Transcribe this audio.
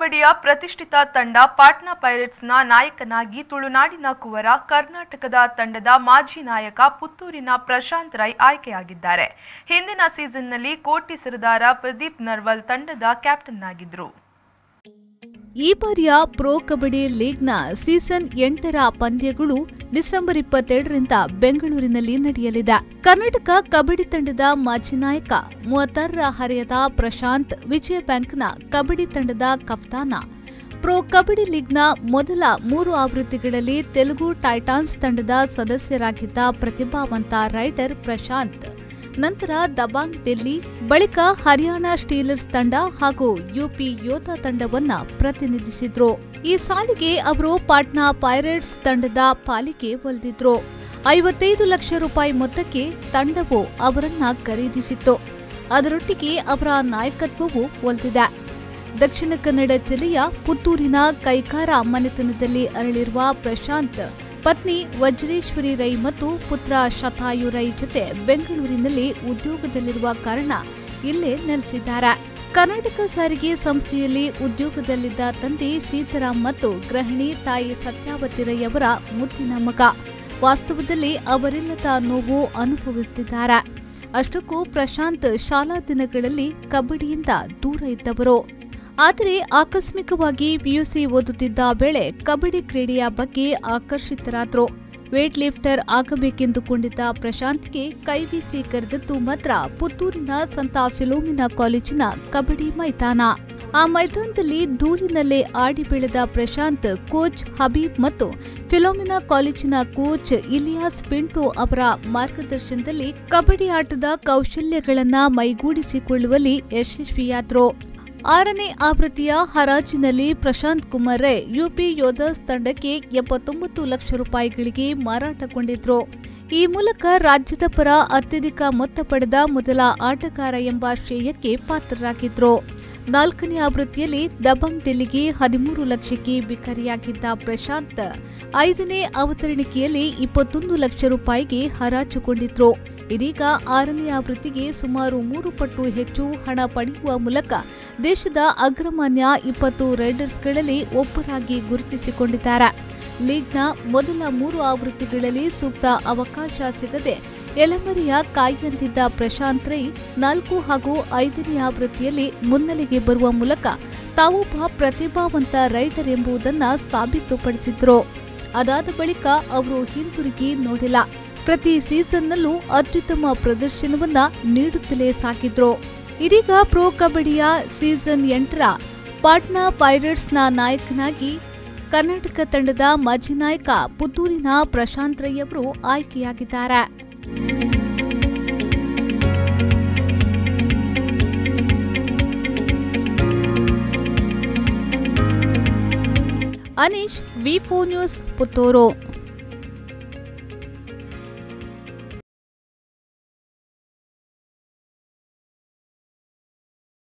ಕಬಡ್ಡಿಯ ಪ್ರತಿಷ್ಠಿತ ತಂಡ ಪಾಟ್ನಾ ಪೈರೇಟ್ಸ್ನ ನಾಯಕನಾಗಿ ತುಳುನಾಡಿನ ಕುವರ ಕರ್ನಾಟಕದ ತಂಡದ ಮಾಜಿ ನಾಯಕ ಪುತ್ತೂರಿನ ಪ್ರಶಾಂತ್ ರೈ ಆಯ್ಕೆಯಾಗಿದ್ದಾರೆ. ಹಿಂದಿನ ಸೀಸನ್ನಲ್ಲಿ ಕೋಟಿ ಸರದಾರ ಪ್ರದೀಪ್ ನರ್ವಾಲ್ ತಂಡದ ಕ್ಯಾಪ್ಟನ್ ಆಗಿದ್ರು. ಈ ಬಾರಿಯ ಪ್ರೊ ಕಬಡ್ಡಿ ಲೀಗ್ನ ಸೀಸನ್ 8ರ ಪಂದ್ಯಗಳು ಡಿಸೆಂಬರ್ 22ರಿಂದ ಬೆಂಗಳೂರಿನಲ್ಲಿ ನಡೆಯಲಿದೆ. ಕರ್ನಾಟಕ ಕಬಡ್ಡಿ ತಂಡದ ಮಾಜಿ ನಾಯಕ 36ರ ಹರೆಯದ ಪ್ರಶಾಂತ್ ವಿಜಯ ಬ್ಯಾಂಕ್ನ ಕಬಡ್ಡಿ ತಂಡದ ಕಫ್ತಾನ. ಪ್ರೊ ಕಬಡ್ಡಿ ಲೀಗ್ನ ಮೊದಲ 3 ಆವೃತ್ತಿಗಳಲ್ಲಿ ತೆಲುಗು ಟೈಟಾನ್ಸ್ ತಂಡದ ಸದಸ್ಯರಾಗಿದ್ದ ಪ್ರತಿಭಾವಂತ ರೈಡರ್ ಪ್ರಶಾಂತ್ ನಂತರ ದಬಾಂಗ್ ಡೆಲ್ಲಿ, ಬಳಿಕ ಹರಿಯಾಣ ಸ್ಟೀಲರ್ಸ್ ತಂಡ ಹಾಗೂ ಯುಪಿ ಯೋಧಾ ತಂಡವನ್ನ ಪ್ರತಿನಿಧಿಸಿದ್ರು. ಈ ಸಾಲಿಗೆ ಅವರು ಪಾಟ್ನಾ ಪೈರೇಟ್ಸ್ ತಂಡದ ಪಾಲಿಗೆ ಒಲಿದಿದ್ರು. 55 ಲಕ್ಷ ರೂಪಾಯಿ ಮೊತ್ತಕ್ಕೆ ತಂಡವು ಅವರನ್ನ ಖರೀದಿಸಿತ್ತು. ಅದರೊಟ್ಟಿಗೆ ಅವರ ನಾಯಕತ್ವವೂ ಒಲಿದಿದೆ. ದಕ್ಷಿಣ ಕನ್ನಡ ಜಿಲ್ಲೆಯ ಪುತ್ತೂರಿನ ಕೈಕಾರ ಮನೆತನದಲ್ಲಿ ಅರಳಿರುವ ಪ್ರಶಾಂತ್ ಪತ್ನಿ ವಜ್ರೇಶ್ವರಿ ರೈ ಮತ್ತು ಪುತ್ರ ಶತಾಯು ರೈ ಜೊತೆ ಬೆಂಗಳೂರಿನಲ್ಲಿ ಉದ್ಯೋಗದಲ್ಲಿರುವ ಕಾರಣ ಇಲ್ಲೇ ನೆಲೆಸಿದ್ದಾರೆ. ಕರ್ನಾಟಕ ಸಾರಿಗೆ ಸಂಸ್ಥೆಯಲ್ಲಿ ಉದ್ಯೋಗದಲ್ಲಿದ್ದ ತಂದೆ ಸೀತಾರಾಮ್ ಮತ್ತು ಗೃಹಿಣಿ ತಾಯಿ ಸತ್ಯಾವತಿ ರೈ ಅವರ ಮುದ್ದಿನ ಮಗ. ವಾಸ್ತವದಲ್ಲಿ ಅವರಿಲ್ಲದ ನೋವು ಅನುಭವಿಸುತ್ತಿದ್ದಾರೆ. ಅಷ್ಟಕ್ಕೂ ಪ್ರಶಾಂತ್ ಶಾಲಾ ದಿನಗಳಲ್ಲಿ ಕಬಡ್ಡಿಯಿಂದ ದೂರ ಇದ್ದವರು. ಆದರೆ ಆಕಸ್ಮಿಕವಾಗಿ ಪಿಯುಸಿ ಓದುತ್ತಿದ್ದ ವೇಳೆ ಕಬಡ್ಡಿ ಕ್ರೀಡೆಯ ಬಗ್ಗೆ ಆಕರ್ಷಿತರಾದ್ರು. ವೇಟ್ ಲಿಫ್ಟರ್ ಆಗಬೇಕೆಂದುಕೊಂಡಿದ್ದ ಪ್ರಶಾಂತ್ಗೆ ಕೈಬೀಸಿ ಕರೆದದ್ದು ಮಾತ್ರ ಪುತ್ತೂರಿನ ಸಂತ ಫಿಲೋಮಿನಾ ಕಾಲೇಜಿನ ಕಬಡ್ಡಿ ಮೈದಾನ. ಆ ಮೈದಾನದಲ್ಲಿ ಧೂಳಿನಲ್ಲೇ ಆಡಿ ಬೆಳೆದ ಪ್ರಶಾಂತ್ ಕೋಚ್ ಹಬೀಬ್ ಮತ್ತು ಫಿಲೋಮಿನಾ ಕಾಲೇಜಿನ ಕೋಚ್ ಇಲಿಯಾಸ್ ಪಿಂಟೋ ಅವರ ಮಾರ್ಗದರ್ಶನದಲ್ಲಿ ಕಬಡ್ಡಿ ಆಟದ ಕೌಶಲ್ಯಗಳನ್ನು ಮೈಗೂಡಿಸಿಕೊಳ್ಳುವಲ್ಲಿ ಯಶಸ್ವಿಯಾದ್ರು. 6ನೇ ಆವೃತ್ತಿಯ ಹರಾಜಿನಲ್ಲಿ ಪ್ರಶಾಂತ್ ಕುಮಾರ್ ರೈ ಯುಪಿ ಯೋಧಾಸ್ ತಂಡಕ್ಕೆ 79 ಲಕ್ಷ ರೂಪಾಯಿಗಳಿಗೆ ಮಾರಾಟಗೊಂಡಿದ್ರು. ಈ ಮೂಲಕ ರಾಜ್ಯದ ಪರ ಅತ್ಯಧಿಕ ಮೊತ್ತ ಪಡೆದ ಮೊದಲ ಆಟಗಾರ ಎಂಬ ಶ್ರೇಯಕ್ಕೆ ಪಾತ್ರರಾಗಿದ್ರು. 4ನೇ ಆವೃತ್ತಿಯಲ್ಲಿ ದಬಾಂಗ್ ಡೆಲ್ಲಿಗೆ 13 ಲಕ್ಷಕ್ಕೆ ಬಿಕರಿಯಾಗಿದ್ದ ಪ್ರಶಾಂತ್ 5ನೇ ಅವತರಣಿಕೆಯಲ್ಲಿ 21 ಲಕ್ಷ ರೂಪಾಯಿಗೆ ಹರಾಜುಗೊಂಡಿದ್ರು. ಇದೀಗ 6ನೇ ಆವೃತ್ತಿಗೆ ಸುಮಾರು 3 ಪಟ್ಟು ಹೆಚ್ಚು ಹಣ ಪಡೆಯುವ ಮೂಲಕ ದೇಶದ ಅಗ್ರಮಾನ್ಯ 20 ರೈಡರ್ಸ್ಗಳಲ್ಲಿ ಒಬ್ಬರಾಗಿ ಗುರುತಿಸಿಕೊಂಡಿದ್ದಾರೆ. ಲೀಗ್ನ ಮೊದಲ 3 ಆವೃತ್ತಿಗಳಲ್ಲಿ ಸೂಕ್ತ ಅವಕಾಶ ಸಿಗದೆ ಎಲೆಮರೆಯ ಕಾಯಿಯಂತಿದ್ದ ಪ್ರಶಾಂತ್ ರೈ 4 ಹಾಗೂ 5ನೇ ಆವೃತ್ತಿಯಲ್ಲಿ ಮುನ್ನೆಲೆಗೆ ಬರುವ ಮೂಲಕ ತಾವೊಬ್ಬ ಪ್ರತಿಭಾವಂತ ರೈಡರ್ ಎಂಬುದನ್ನು ಸಾಬೀತುಪಡಿಸಿದ್ರು. ಅದಾದ ಬಳಿಕ ಅವರು ಹಿಂತಿರುಗಿ ನೋಡಿಲ್ಲ. ಪ್ರತಿ ಸೀಸನ್ನಲ್ಲೂ ಅತ್ಯುತ್ತಮ ಪ್ರದರ್ಶನವನ್ನ ನೀಡುತ್ತಲೇ ಸಾಗಿದ್ರು. ಇದೀಗ ಪ್ರೊ ಕಬಡ್ಡಿಯ ಸೀಸನ್ 8ರ ಪಾಟ್ನಾ ಪೈರೇಟ್ಸ್ನ ನಾಯಕನಾಗಿ ಕರ್ನಾಟಕ ತಂಡದ ಮಾಜಿ ನಾಯಕ ಪುತ್ತೂರಿನ ಪ್ರಶಾಂತ್ ರೈ ಅವರು ಆಯ್ಕೆಯಾಗಿದ್ದಾರೆ. ಅನೀಶ್, ವಿ4 ನ್ಯೂಸ್, ಪುತ್ತೂರು.